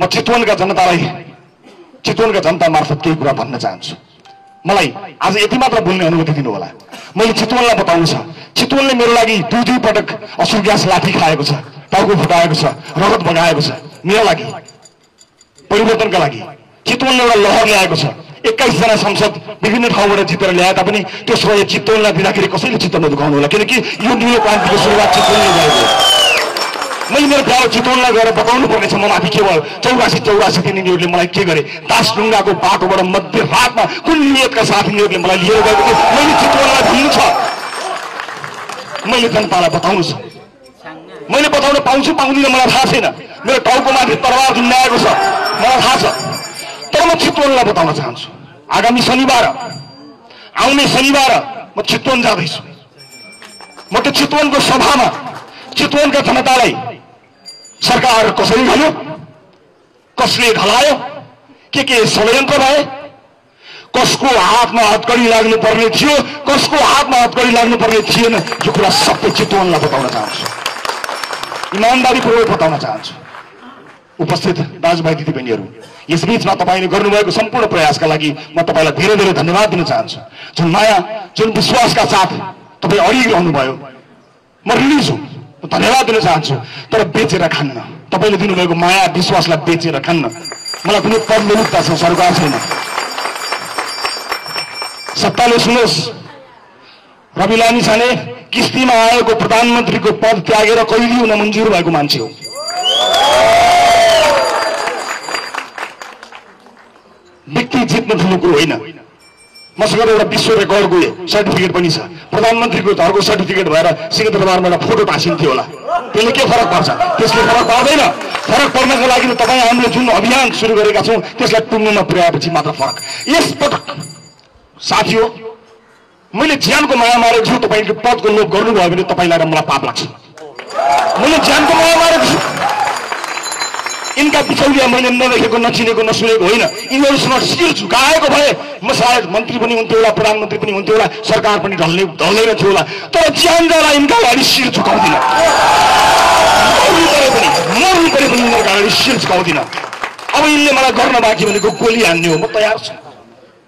म चितवनका जनता मार्फत केही कुरा भन्न चाहन्छु। मलाई आज यति मात्र बोल्ने अनुमति दिनु होला। मैले चितवनलाई बताउनु छ, चितवनले मेरो लागि दुई पटक असुर ग्यास लाठी खाएको छ, टाउको फुटाएको छ, रगत बगाएको छ। मेरो लागि, परिवर्तनका लागि चितवनले एउटा लहर ल्याएको छ। 21 जना सांसद विभिन्न ठाउँबाट जितेर ल्याए तापनि त्यो श्रेय चितवनलाई दिँदाखेरि कसैले चित्त नदुखाउनु होला, किनकि यो न्यू क्रान्तिको सुरुवात चितवनले गरेको। मैले मेरो गाउँ चितवनलाई गएर बताउनु पर्नेछ म माथि केवल 84 यिनीहरूले मलाई के गरे। दासढुङ्गाको बाटोबाट मध्यरातमा कुन नियतका साथ यिनीहरूले मलाई लिएर गएको थियो मैले चितवनलाई भन्नु छ। मैले जनतालाई बताउनु छ। मैले बताउन पाउँछु पाउँदिनँ मलाई थाहा छैन। मेरो टाउको माथि तरवार झुन्डाएको छ मलाई थाहा छ। तर म चितवनलाई बताउन चाहन्छु, आगामी शनिबार, आउने शनिबार म चितवन जाँदैछु। म त्यो चितवनको सभामा चितवनका जनतालाई सरकार कसरी ढल्यो, कसले ढलायो, के षड्यन्त्र भए, कसको हातमा हतकडी लाग्नु पर्ने थियो, कसको हातमा हतकडी लाग्नु पर्ने थिएन, यो कुरा सबै चितवनलाई बताउन चाहन्छु, इमानदारीपूर्वक बताउन चाहन्छु। उपस्थित दाजुभाइ दिदीबहिनीहरू, यसबीचमा तपाईँले गर्नुभएको सम्पूर्ण प्रयासका लागि म तपाईँलाई धेरै धेरै धन्यवाद दिन चाहन्छु। जुन माया, जुन विश्वासका साथ तपाईँ अडिरहनु भयो, म ऋणी छु, धन्यवाद दिन चाहन्छु। तर बेचेर खान्न, तपाईँले दिनुभएको माया विश्वासलाई बेचेर खान्न। मलाई कुनै पद नियुक्ता छ, सरकार छैन। सत्ताले सुनोस्, रवि लामिछाने किस्तीमा आएको प्रधानमन्त्रीको पद त्यागेर कहिले हुन मन्जुर भएको मान्छे हो। व्यक्ति जित्नु ठुलो कुरो होइन। मसँग एउटा विश्व रेकर्डको सर्टिफिकेट पनि छ। प्रधानमन्त्रीको घरको सर्टिफिकेट भएर सिंहदरबारमा एउटा फोटो टाँसिन्थ्यो होला, त्यसले के फरक पर्छ? त्यसले फरक पर्दैन। फरक पर्नको लागि तपाईँ हामीले जुन अभियान सुरु गरेका छौँ त्यसलाई टुङ्गोमा पुर्याएपछि मात्र फरक। यसपटक साथी हो, मैले ज्यानको माया मारेको छु, तपाईँको पदको लोभ गर्नुभयो भने तपाईँलाई र मलाई पाप लाग्छ। मैले ज्यानको माया मारेको छु। यिनका बिचौलिया मैले नदेखेको, नचिनेको, नसुनेको होइन। यिनीहरूसँग शिर झुकाएको भए म सायद मन्त्री पनि हुन्थ्यो होला, प्रधानमन्त्री पनि हुन्थ्यो होला, सरकार पनि ढल्दैन थियो होला। तर ज्यान जाला यिनका अगाडि शिर झुकाउँदिन, मर्नु परे पनि यिनीहरूका अगाडि शिर झुकाउँदिन। अब यिनले मलाई गर्न बाँकी भनेको गोली हान्ने हो, म तयार छु।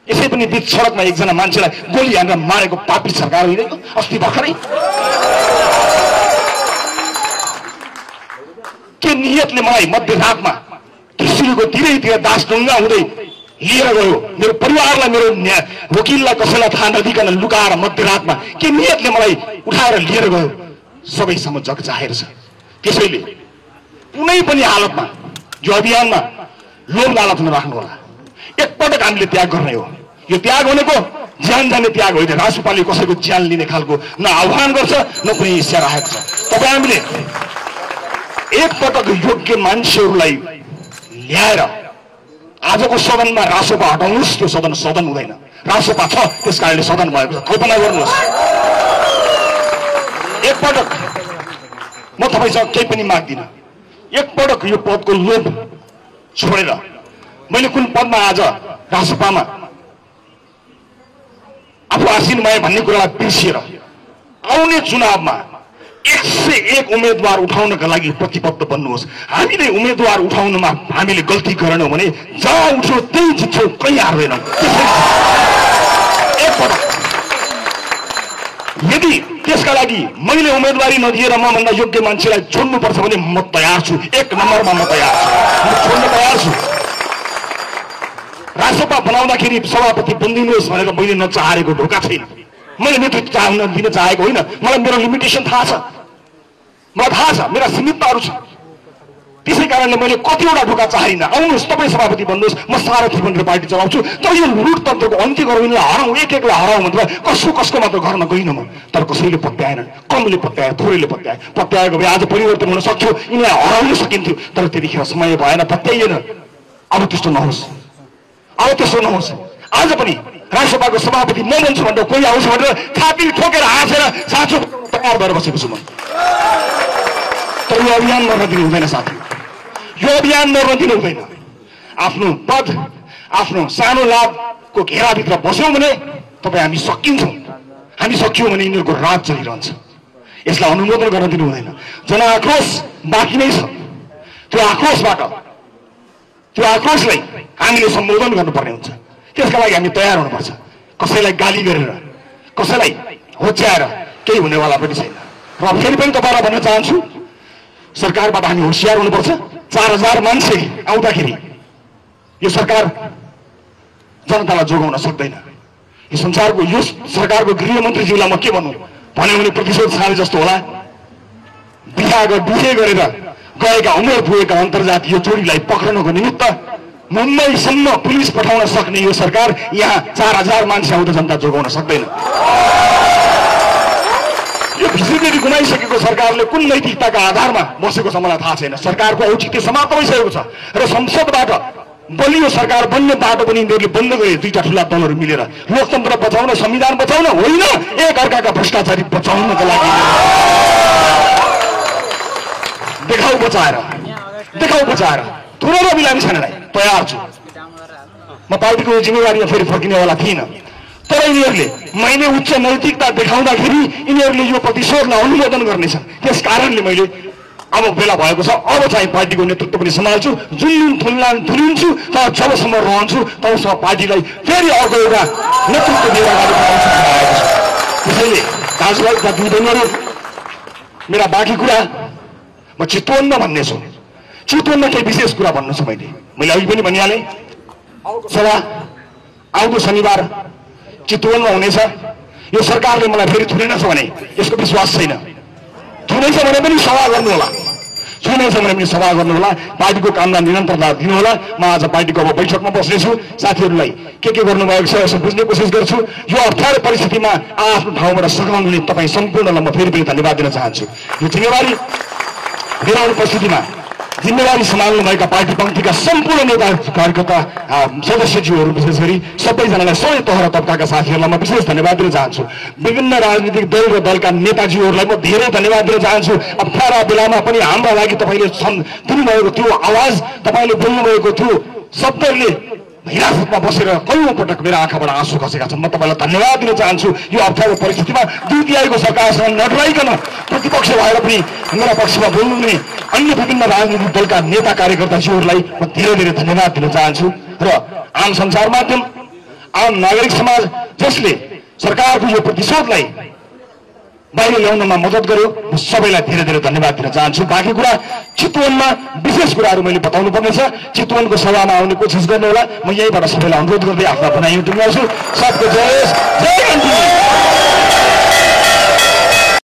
यसै पनि बिच सडकमा एकजना मान्छेलाई गोली हानेर मारेको पापी सरकार होइन अस्ति भर्खरै। के नियतले मलाई मध्यरातमा त्रिशुलीको तिरैतिर दासढुङ्गा हुँदै लिएर गयो, मेरो परिवारलाई, मेरो वकिललाई कसैलाई थाहा नदिकन लुकाएर मध्यरातमा के नियतले मलाई उठाएर लिएर गयो, सबैसम्म जग जाहेर छ। त्यसैले कुनै पनि हालतमा यो अभियानमा लोभ लालच नराख्नु होला। एकपटक हामीले त्याग गर्ने हो। यो त्याग भनेको ज्यान जाने त्याग होइन। राजपालले कसैको ज्यान लिने खालको न आह्वान गर्छ न कुनै इच्छा राखेको छ। तपाईँ हामीले एकपटक योग्य मान्छेहरूलाई ल्याएर आजको सदनमा रासोपा हटाउनुहोस्, त्यो सदन हुँदैन। रासोपा छ त्यस कारणले सदन भएको छ, कल्पना गर्नुहोस्। एकपटक म तपाईँसँग केही पनि माग्दिनँ। एकपटक यो पदको लोभ छोडेर मैले कुन पदमा आज रासोपामा आफू आसीन भए भन्ने कुरालाई बिर्सिएर आउने चुनावमा 101 उम्मेदवार उठाउनका लागि प्रतिबद्ध बन्नुहोस्। हामीले उम्मेदवार उठाउनुमा हामीले गल्ती गरेनौँ भने जहाँ उठ्यो त्यही जित्छौँ, कहीँ हार्दैनौँ। एकपटक यदि त्यसका लागि मैले उम्मेदवारी नदिएर मभन्दा योग्य मान्छेलाई छोड्नुपर्छ भने म तयार छु। 1 नम्बरमा म तयार छु, म छोड्न तयार छु। राजसभा बनाउँदाखेरि सभापति बनिदिनुहोस् भनेर मैले नचाहेको ढोका छैन। मैले नेतृत्व दिन चाहेको होइन। मलाई मेरो लिमिटेसन थाहा छ, मलाई थाहा छ, मेरा सीमितताहरू छ। त्यसै कारणले मैले कतिवटा ढोका चाहिनँ। आउनुहोस् तपाईँ सभापति बन्नुहोस्, म सारथी बनेर पार्टी चलाउँछु। तर यो लुटतन्त्रको अन्त्य गरौँ, यिनलाई हराउँ, एक-एकलाई हराउँ भनेर कसको मात्र गर्न गइनँ म। तर कसैले पत्याएन, कमले पत्यायो, थोरैले पत्याएको भए आज परिवर्तन हुन सक्थ्यो, यिनलाई हराउन सकिन्थ्यो। तर त्यतिखेर समय भएन, पत्याइएन। अब त्यस्तो नहोस्, अब त्यस्तो नहोस्। आज पनि राजसभाको सभापति म बन्छु भनेर कोही आउँछ भनेर छाती ठोकेर हाँसेर साँचो तयार भएर बसेको छु म। तर यो अभियान गर्न दिनु हुँदैन साथी, यो अभियान गर्न दिनु हुँदैन। आफ्नो पद, आफ्नो सानो लाभको घेराभित्र बस्यौँ भने तपाईँ हामी सकिन्छौँ। हामी सकियौँ भने यिनीहरूको राज चलिरहन्छ। यसलाई अनुमोदन गर्न दिनु हुँदैन। जनआक्रोश बाँकी नै छ। त्यो आक्रोशबाट त्यो आक्रोशलाई हामीले सम्बोधन गर्नुपर्ने हुन्छ। त्यसका लागि हामी तयार हुनुपर्छ। कसैलाई गाली गरेर कसैलाई होच्याएर केही हुनेवाला पनि छैन। र फेरि पनि तपाईँलाई भन्न चाहन्छु, सरकारबाट हामी होसियार हुनुपर्छ। 4000 मान्छे आउँदाखेरि यो सरकार जनतालाई जोगाउन सक्दैन। यो संसारको यो सरकारको गृहमन्त्रीज्यूलाई म के भन्नु भन्यो भने प्रतिशोध साले जस्तो होला। बिहे गरेर गएका उमेर पुगेका अन्तर्जातीय जोडीलाई पक्रनको निमित्त मुम्बईसम्म पुलिस पठाउन सक्ने यो सरकार यहाँ 4000 मान्छे आउँदा जनता जोगाउन सक्दैन। यो भिजिबिलिटी गुमाइसकेको सरकारले कुन नैतिकताका आधारमा बसेको छ मलाई थाहा छैन। सरकारको औचित्य समाप्त भइसकेको छ र संसदबाट बलियो सरकार बन्ने बाटो पनि यिनीहरूले बन्द गरे। दुईटा ठुला दलहरू मिलेर लोकतन्त्र बचाउन, संविधान बचाउन होइन, एक अर्काका भ्रष्टाचारी बचाउनको लागि देखाउ बचाएर थुरो र बिलामी छैनलाई तयार छु। म पार्टीको जिम्मेवारीमा फेरि फर्किनेवाला थिइनँ। तर यिनीहरूले मैले उच्च नैतिकता देखाउँदाखेरि यिनीहरूले यो प्रतिशोधलाई अनुमोदन गर्नेछन्। त्यस कारणले मैले अब बेला भएको छ, अब चाहिँ पार्टीको नेतृत्व पनि सम्हाल्छु। जुन थुनिन्छु तर जबसम्म रहन्छु तबसम्म पार्टीलाई फेरि अर्को एउटा नेतृत्व दिएर अगाडि बढाउँछु आएको छ। त्यसैले दाजुभाइ दिदीबहिनीहरू, मेरा बाँकी कुरा म चितवनमा भन्ने छु। चितवनमा केही विशेष कुरा भन्नु छ। मैले अघि पनि भनिहालेँ, सभा आउँदो शनिबार चितवनमा हुनेछ। यो सरकारले मलाई फेरि थुनेन छ भने यसको विश्वास छैन। थुनेछ भने पनि सभा गर्नुहोला, छुनेछ भने पनि सभा गर्नुहोला, पार्टीको कामलाई निरन्तरता दिनुहोला। म आज पार्टीको अब बैठकमा बस्नेछु। साथीहरूलाई के गर्नुभएको छ यसो बुझ्ने कोसिस गर्छु। यो अप्ठ्यारो परिस्थितिमा आफ्नो ठाउँबाट सघाउनु हुने तपाईँ सम्पूर्णलाई म फेरि पनि धन्यवाद दिन चाहन्छु। यो जिम्मेवारी मेरो अनुपस्थितिमा जिम्मेवारी सम्हाल्नुभएका पार्टी पङ्क्तिका सम्पूर्ण नेता कार्यकर्ता सदस्यज्यूहरू विशेष गरी सबैजनालाई सबै तह र तबकाका साथीहरूलाई म विशेष धन्यवाद दिन चाहन्छु। विभिन्न राजनीतिक दल र दलका नेताजीहरूलाई म धेरै धन्यवाद दिन चाहन्छु। अप्ठ्यारा बेलामा पनि हाम्रा लागि तपाईँले दिनुभएको त्यो आवाज, तपाईँले बोल्नुभएको त्यो शब्दहरूले हिरासतमा बसेर कयौं पटक मेरो आँखाबाट आँसु खसेका छन्। म तपाईँलाई धन्यवाद दिन चाहन्छु। यो अप्ठ्यारो परिस्थितिमा दुईतिहाईको सरकारसँग नडराइकन प्रतिपक्ष भएर पनि मेरा पक्षमा बोल्नुहुने अन्य विभिन्न राजनीतिक दलका नेता कार्यकर्ताजीहरूलाई म धेरै धेरै धन्यवाद दिन चाहन्छु। र आम सञ्चार माध्यम, आम नागरिक समाज जसले सरकारको यो प्रतिशोधलाई बाहिर ल्याउनमा मद्दत गर्यो, म सबैलाई धेरै धेरै धन्यवाद दिन चाहन्छु। बाँकी कुरा चितवनमा विशेष कुराहरू मैले बताउनु पर्नेछ। चितवनको सभामा आउने कोसिस गर्नुहोला। म यहीँबाट सबैलाई अनुरोध गर्दै आफ्ना भनाइ टुङ्ग्याउँछु। सबको जय होस्, जय गणतन्त्र।